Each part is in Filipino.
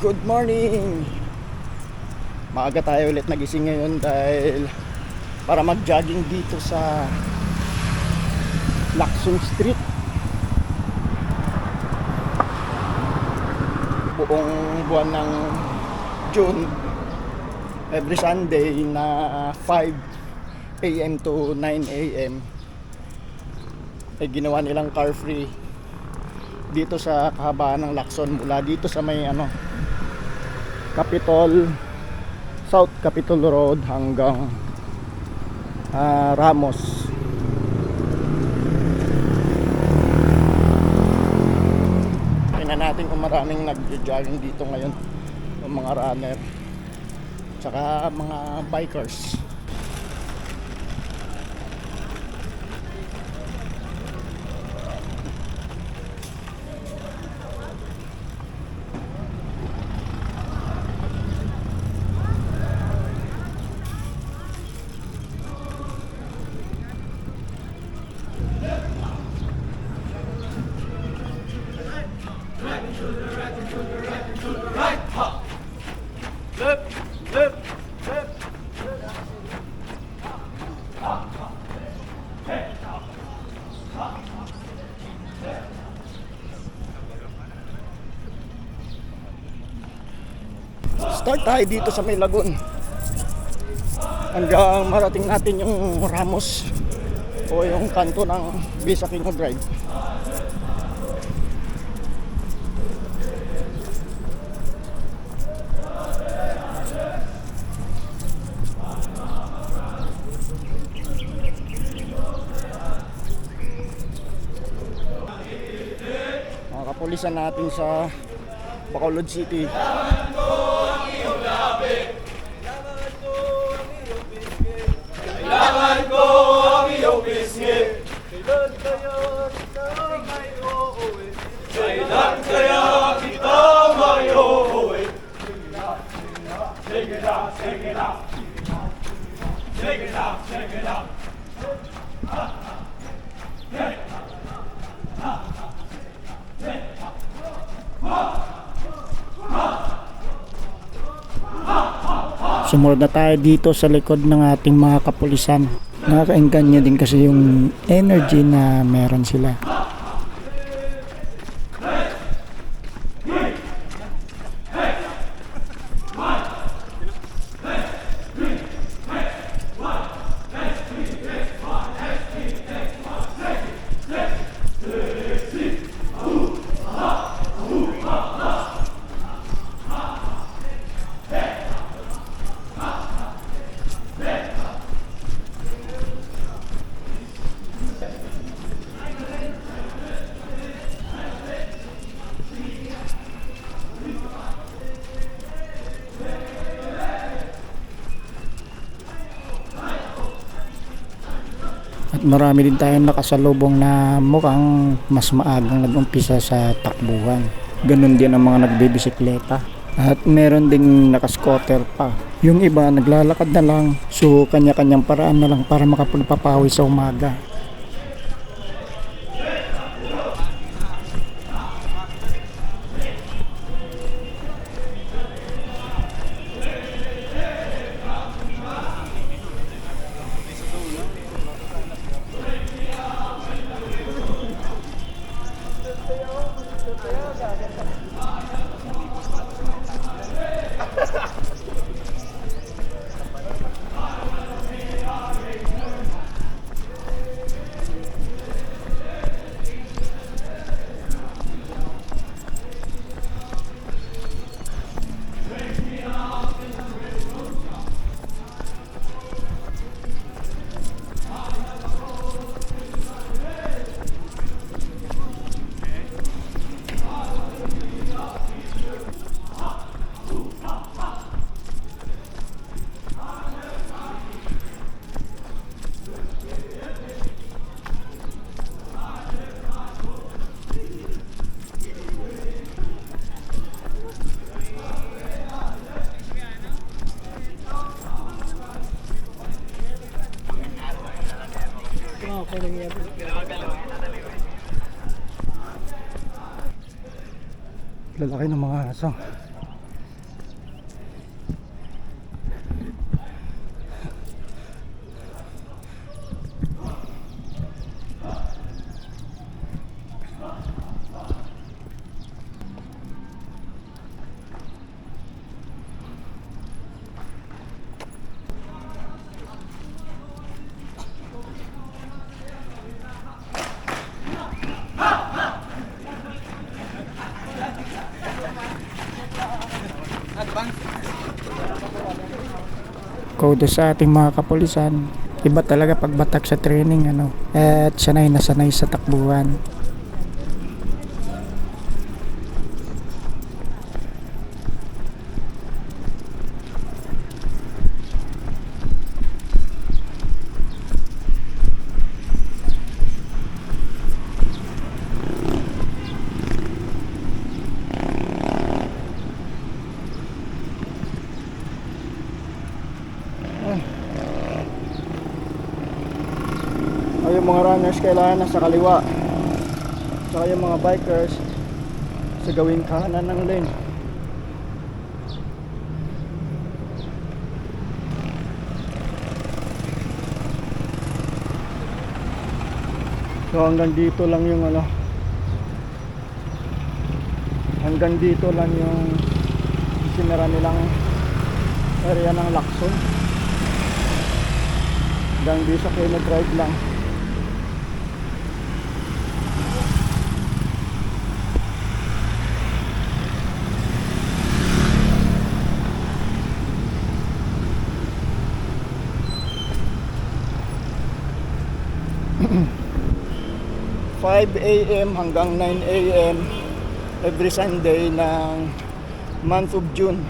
Good morning! Maaga tayo ulit nagising ngayon dahil para mag-jogging dito sa Lacson Street. Buong buwan ng June, every Sunday na 5 AM to 9 AM ay ginawa nilang car free dito sa kahabaan ng Lacson, mula dito sa may Capitol, South Capitol Road hanggang Ramos. Tingnan natin kung maraming nag-jogging dito ngayon, yung mga runner tsaka mga bikers. Start tayo dito sa may Lagun hanggang marating natin yung Ramos o yung kanto ng Bisa King Drive. Mga kapulisan natin sa Bacolod City. Kailangan ko ang iyong pisngi. Kailan kaya kita may uuwi? Kailan kaya kita may uuwi? Shake it up, shake it up. Shake it up, shake it up. Sumunod na tayo dito sa likod ng ating mga kapulisan. Nakakaengganyo din kasi yung energy na meron sila. At marami din tayong nakasalubong na mukhang mas maagang nag-umpisa sa takbuhan. Ganun din ang mga nagbibisikleta. At meron ding nakascooter pa. Yung iba naglalakad na lang, so kanya-kanyang paraan na lang para makapagpapawi sa umaga. Lalaki ng mga aso. kudos sa ating mga kapulisan. Iba talaga pagbatak sa training ano. At sanay na sanay sa takbuhan. Ay, yung mga runners kailangan nasa kaliwa, saka yung mga bikers sa gawing kahanan ng lane. So hanggang dito lang yung hanggang dito lang yung sinira nilang area ng Lacson. Hanggang di sa Keno Drive lang. (5 AM hanggang 9 AM every Sunday ng month of June.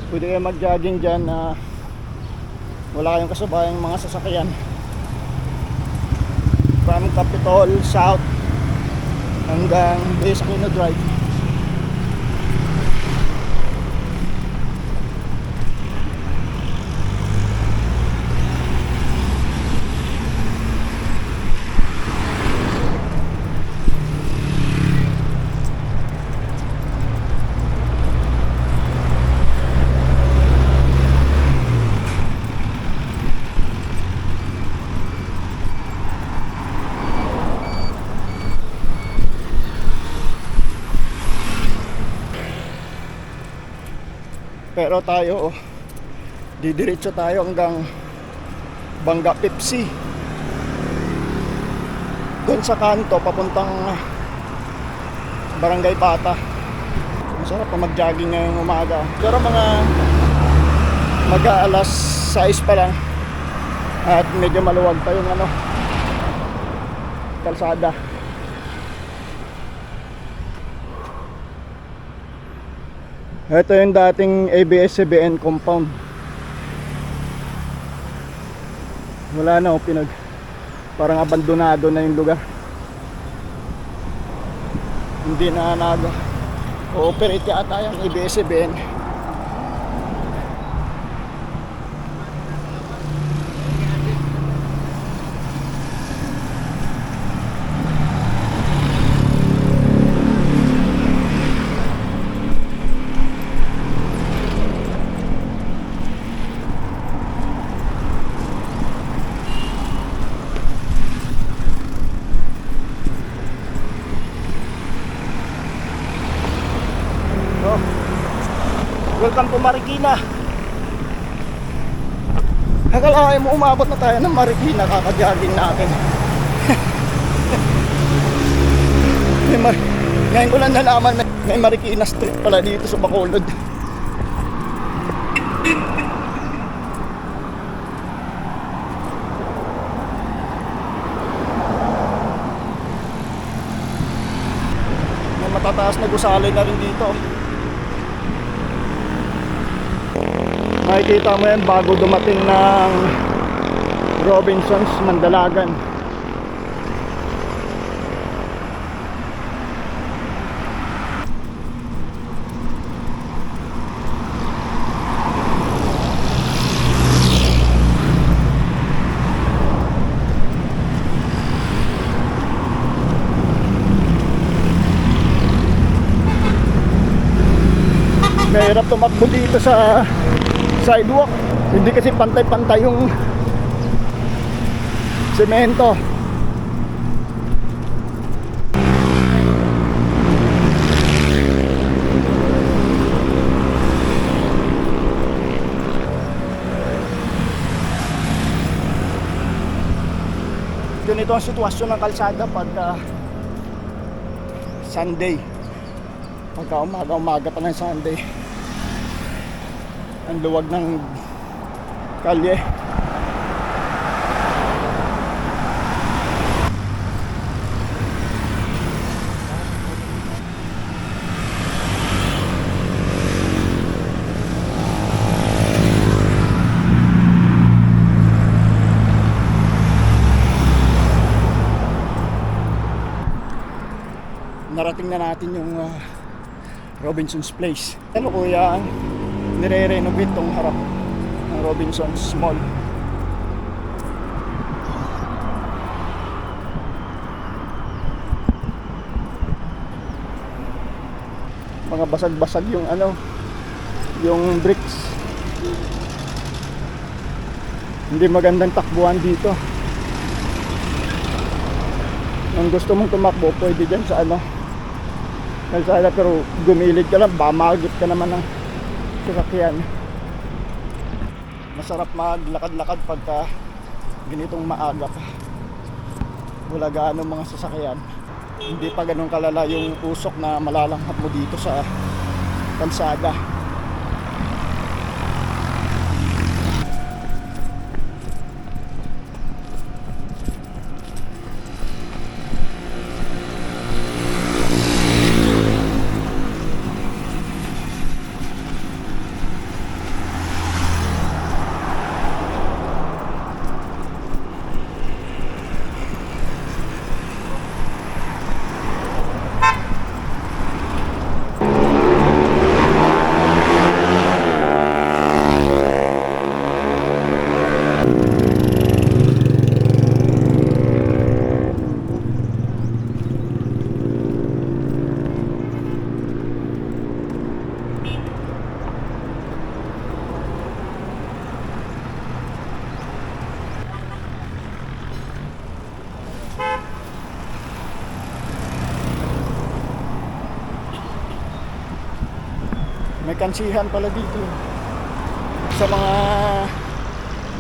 Pwede kayo mag-jogging dyan na wala kayong kasabayang mga sasakyan. From Capitol South hanggang Aquino Drive. Pero tayo, didiretso tayo hanggang Bangga Pepsi. Doon sa kanto, papuntang Barangay Bata. Masarap pa mag-jogging ngayong umaga. Pero mga mag-aalas 6 pa lang. At medyo maluwag pa yung kalsada. Ito yung dating ABS-CBN compound. Wala na, parang abandonado na yung lugar. Hindi na o-operate yata yung ABS-CBN. Welcome to Marikina. Akalain mo umabot na tayo ng Marikina, kakajogging natin. Ngayon ko lang nalaman may Marikina Street pala dito sa Bacolod. May matataas na gusali na rin dito. Makikita mo yan bago dumating ng Robinsons Mandalagan. Mahirap tumakbo dito sa sidewalk. Hindi kasi pantay-pantay yung semento. Ganito ang sitwasyon ng kalsada pagka Sunday. Pagka umaga pa ng Sunday. Ang luwag ng kalye. Narating na natin yung Robinson's Place. Ano kuya, nire-renovate tong harap ng Robinson's Mall. Mga basag-basag yung yung bricks. Hindi magandang takbuhan dito. Kung gusto mong tumakbo, pwede dyan sa kalsada, pero gumilid ka lang, bamagit ka naman ng sasakyan. Masarap maglakad-lakad pagka ganitong maaga pa. Wala gaano mga sasakyan. Hindi pa ganun kalala yung usok na malalanghap mo dito sa kalsada. May kansihan pala dito. Sa mga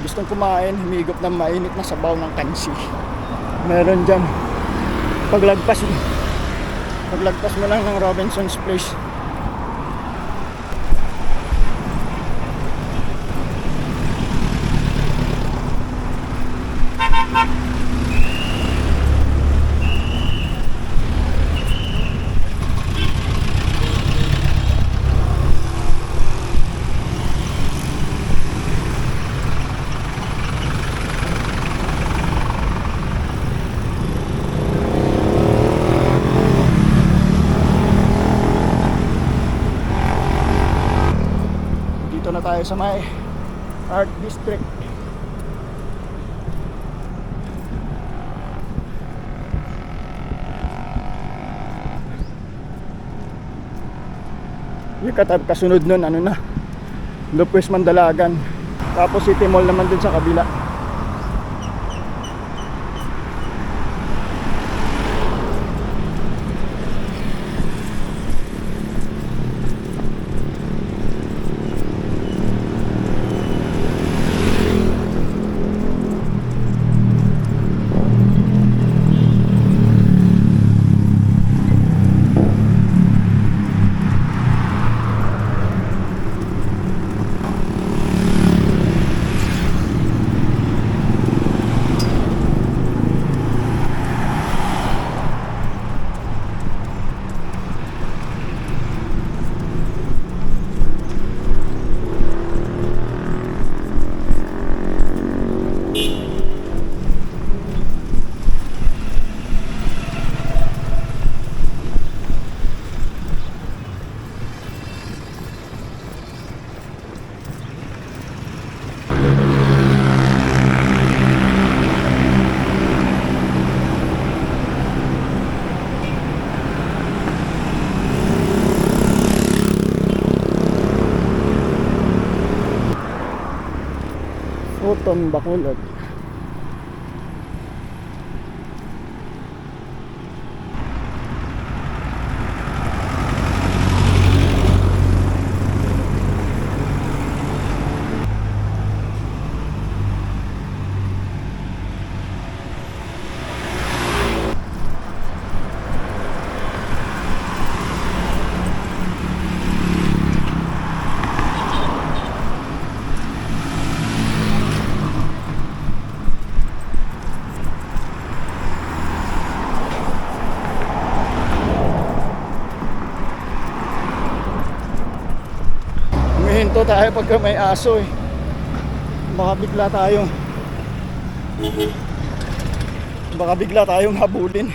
gustong kumain, humigop ng mainit na sabaw ng kansi. Meron dyan. Paglagpas mo lang ng Robinson's Place. Dito na tayo sa may Art District. Yung kasunod nun, Lopez Mandalagan. Tapos City Mall naman dun sa kabila. Futon, Bacolod. huminto tayo pagka may aso eh. Baka bigla tayong habulin.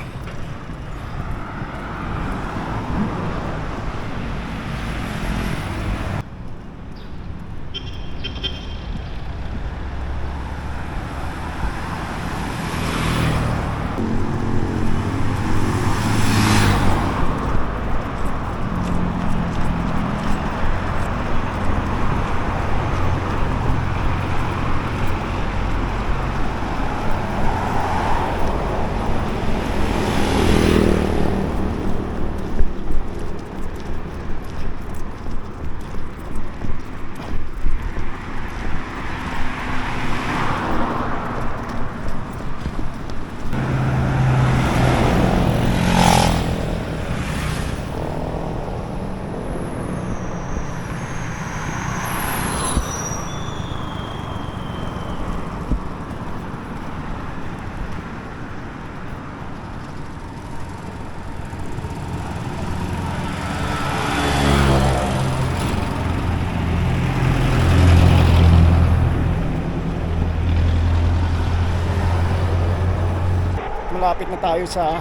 Malapit na tayo sa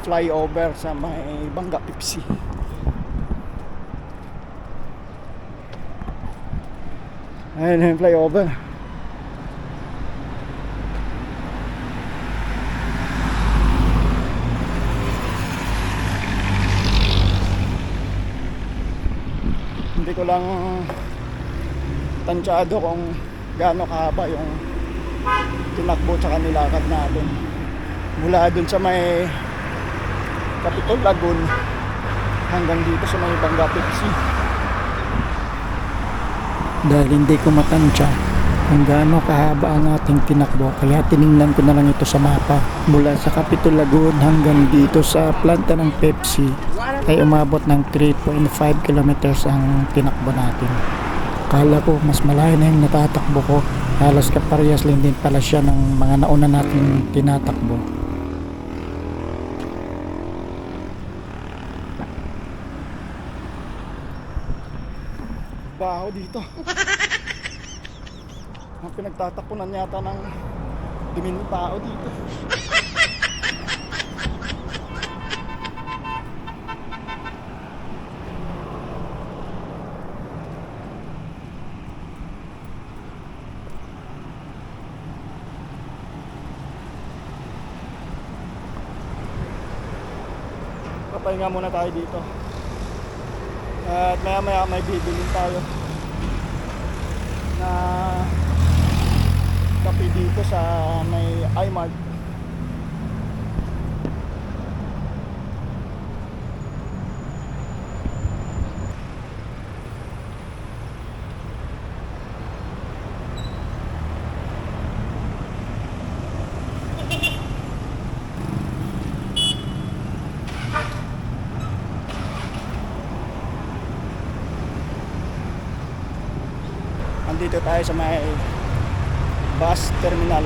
flyover sa may Bangga Pipsi. Ayun na yung flyover. Hindi ko lang tansyado kung gaano kahaba yung tinakbo tsaka nilakad natin mula dun sa may Capitol Lagoon hanggang dito sa may Bangga Pipsi. Dahil hindi ko matansya kung gaano kahaba ang ating tinakbo, kaya tiningnan ko na lang ito sa mapa. Mula sa Capitol Lagoon hanggang dito sa planta ng Pepsi ay umabot ng 3.5 kilometers ang tinakbo natin. Akala ko mas malayo na yung natatakbo ko, halos kaparehas lang din pala siya ng mga nauna nating tinatakbo. Baho dito. Ang pinagtatapunan yata ng duming tao dito. Papahinga muna tayo dito. At maya maya may bibilin tayo na kape dito sa may iMart. Andito tayo sa may bus terminal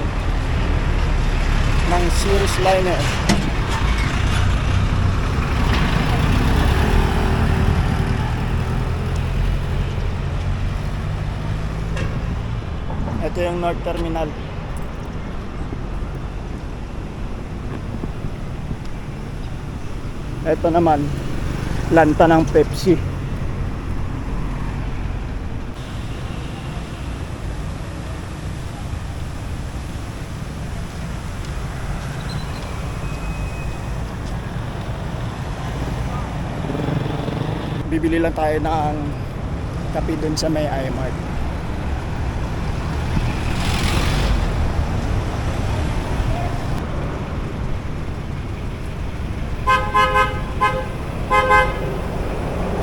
ng Cirrus Liner. Ito yung North Terminal. Ito naman, planta ng Pepsi. Bibili lang tayo ng kape dun sa may iMart.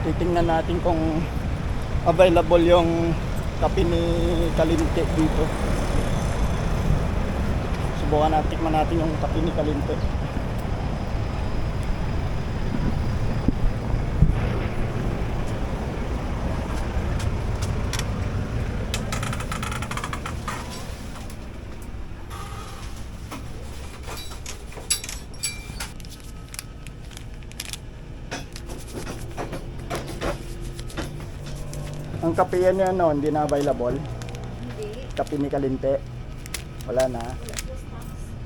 Titingnan natin kung available yung kape ni Kalinte dito. Subukan natin, tikman natin yung kape ni Kalinte. Ang kape yan ano, hindi na available. Hindi. Kape ni Kalinte. Wala na.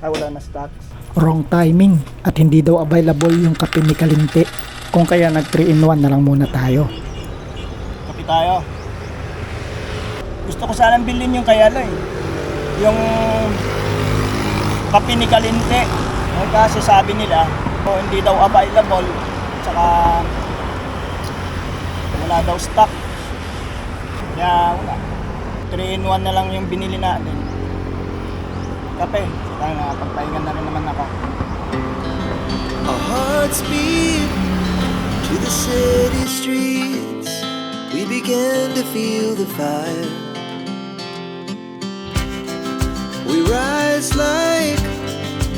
Wala na stocks. Wrong timing at hindi daw available yung kape ni Kalinte. Kung kaya nag 3-in-1 na lang muna tayo. Kape tayo. Gusto ko sanang bilhin yung kay ano eh. Yung kape ni Kalinte. Kasi sabi nila, hindi daw available. Tsaka wala daw stock. Kaya wala. 3-in-1 na lang yung binili natin. Kape. Kaya nakapagpahinga na rin naman ako. Our hearts beat to the city streets. We began to feel the fire. We rise like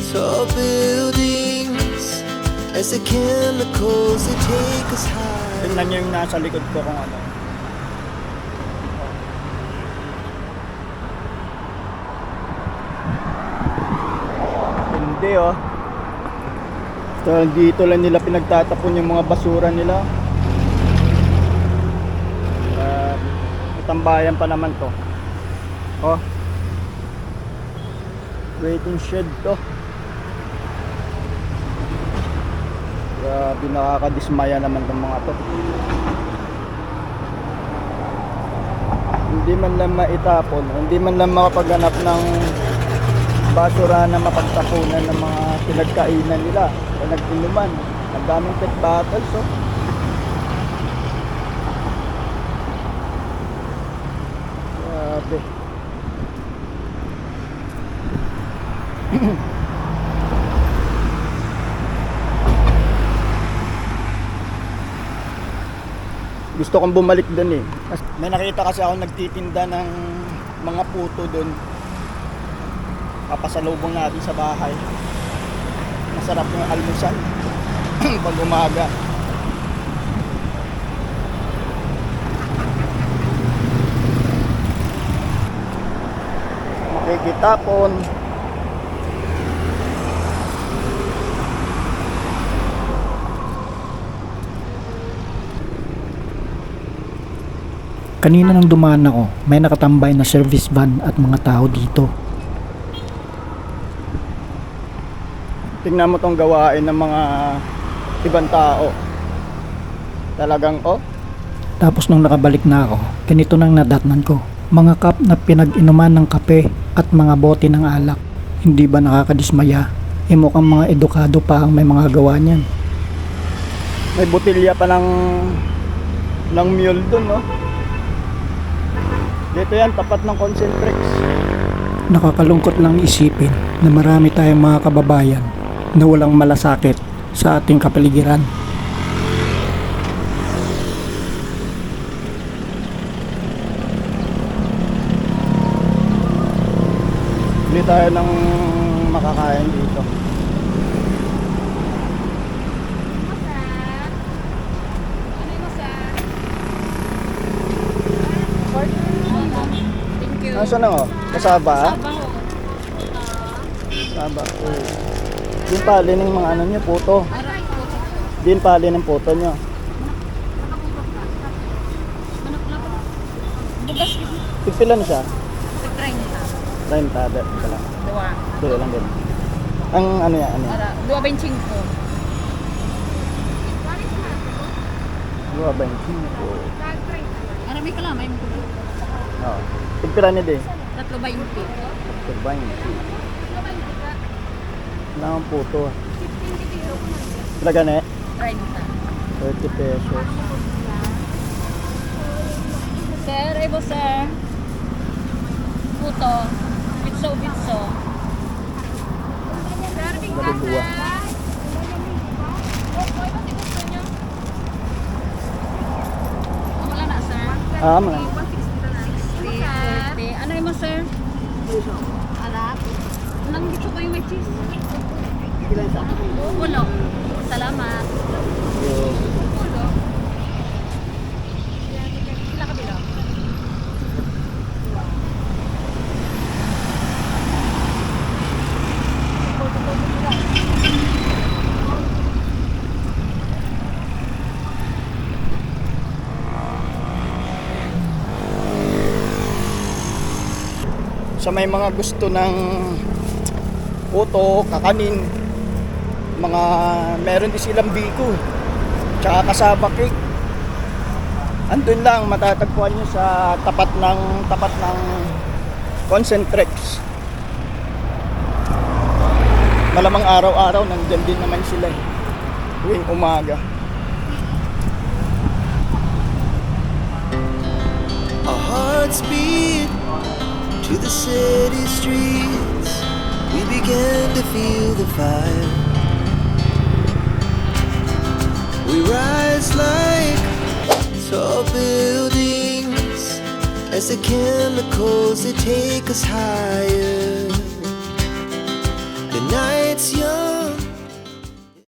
tall buildings as the chemicals they take us high. Tingnan nyo yung nasa likod ko kung ano. Hindi oh. So, dito lang nila pinagtatapon yung mga basura nila. Tambayan pa naman to. Oh. Waiting shed to. Grabe, nakakadismaya naman tong mga to. Hindi man lang maitapon, hindi man lang makapaghanap ng basura na mapagtapunan ng mga pinagkainan nila o nag-inuman. Ang daming pet bottles oh. Grabe. Gusto kong bumalik doon eh. May nakita kasi ako nagtitinda ng mga puto doon. Papasalubong natin sa bahay. Masarap yung almusal pag umaga. Makikitapon. Kanina nang dumaan ako, may nakatambay na service van at mga tao dito. Tingnan mo tong gawain ng mga ibang tao. Talagang oh. Tapos nung nakabalik na ako, ganito nang nadatnan ko. Mga cup na pinag-inuman ng kape at mga bote ng alak. Hindi ba nakakadismaya? Mukhang mga edukado pa ang may mga gawa niyan. May botilya pa ng mule dun no. Dito yan, tapat ng Concentrix. Nakakalungkot lang isipin na marami tayong mga kababayan na walang malasakit sa ating kapaligiran. Hindi tayo ng makakain dito. Thank you. Nasaan na oh? Kasaba? Sabaw. Kasaba. Oh. Din pali ng mga ano nyo, puto. Aray po. Din pali ng puto nyo. Bugas. Pagpila na siya? 30. 30, dito lang. Dua. Dito lang din. Ang ano yan? Ano yan? Ara, 2.25. 2.25. Ara, may kalamay mo. Oo. Pagpila niya din. 3.20. 2.20. Wala akong puto. Pila gani? 30. 30 pesos. Sir, ibo sir. Puto. Bitso. Dalawa. Wala na sir. Mga. 3.30. Ano mo sir? Alap. Nang dito kayo may cheese. Ulo. Salamat. Ulo. Sila kabila. Sa may mga gusto ng uto, kakanin, meron din silang biko, tsaka kasaba cake. Andun lang, matatagpuan nyo sa tapat ng Concentrix. Malamang araw-araw nandyan din naman sila tuwing umaga. Our hearts beat to the city streets. We began to feel the fire. We rise like tall buildings as the chemicals they take us higher. The night's young